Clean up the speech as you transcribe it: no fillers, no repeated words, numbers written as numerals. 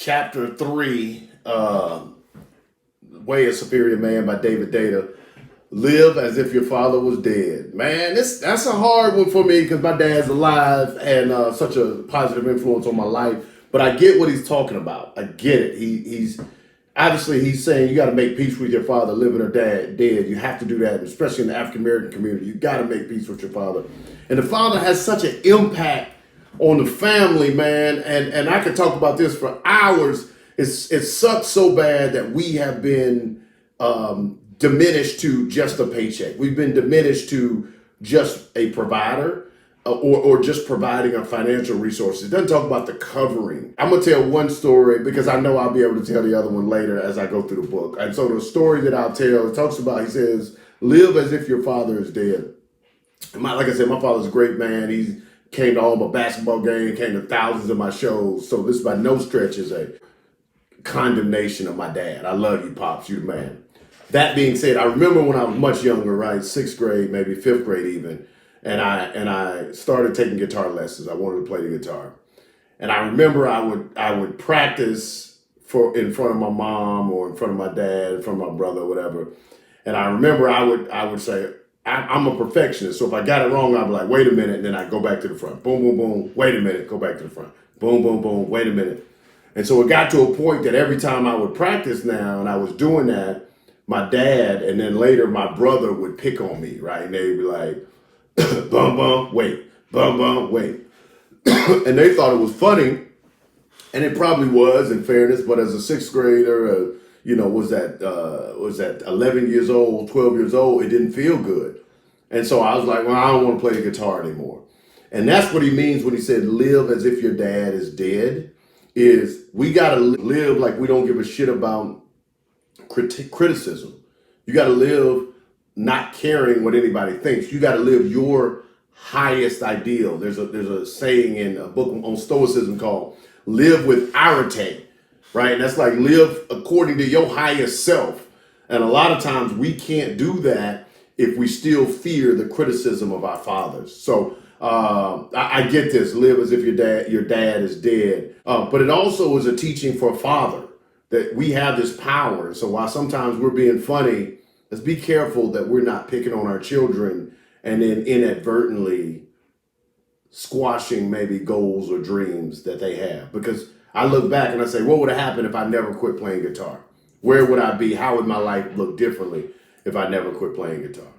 chapter 3, Way of Superior Man by David Data. Live as if your father was dead. Man, that's a hard one for me because my dad's alive and such a positive influence on my life. But I get what he's talking about. I get it. He's obviously he's saying you got to make peace with your father, living or dead. You have to do that, especially in the African American community. You got to make peace with your father. And the father has such an impact on the family, man. And I could talk about this for hours. It sucks so bad that we have been diminished to just a paycheck. We've been diminished to just a provider or just providing our financial resources. It doesn't talk about the covering. I'm going to tell one story because I know I'll be able to tell the other one later as I go through the book. And so the story that I'll tell, it talks about, he says, live as if your father is dead. Like I said, my father's a great man. He came to all my basketball games, came to thousands of my shows. So this by no stretch is a condemnation of my dad. I love you, Pops. You the man. That being said, I remember when I was much younger, right, 6th grade, maybe 5th grade even, and I started taking guitar lessons. I wanted to play the guitar. And I remember I would practice in front of my mom or in front of my dad, in front of my brother, or whatever. And I remember I would say, I'm a perfectionist. So if I got it wrong, I'd be like, wait a minute, and then I'd go back to the front. Boom, boom, boom, wait a minute, go back to the front. Boom, boom, boom, wait a minute. And so it got to a point that every time I would practice now and I was doing that, my dad and then later my brother would pick on me, right? And they'd be like, bum, bum, wait, bum, bum, wait. And they thought it was funny, and it probably was, in fairness, but as a 6th grader, was that 11 years old, 12 years old, it didn't feel good. And so I was like, well, I don't want to play the guitar anymore. And that's what he means when he said, live as if your dad is dead, is we got to live like we don't give a shit about criticism. You got to live not caring what anybody thinks. You got to live your highest ideal. There's a saying in a book on Stoicism called live with arete, right? And that's like live according to your highest self. And a lot of times we can't do that if we still fear the criticism of our fathers. So I get this, live as if your dad is dead. But it also is a teaching for a father that we have this power. So while sometimes we're being funny, let's be careful that we're not picking on our children and then inadvertently squashing maybe goals or dreams that they have. Because I look back and I say, what would have happened if I never quit playing guitar? Where would I be? How would my life look differently if I never quit playing guitar?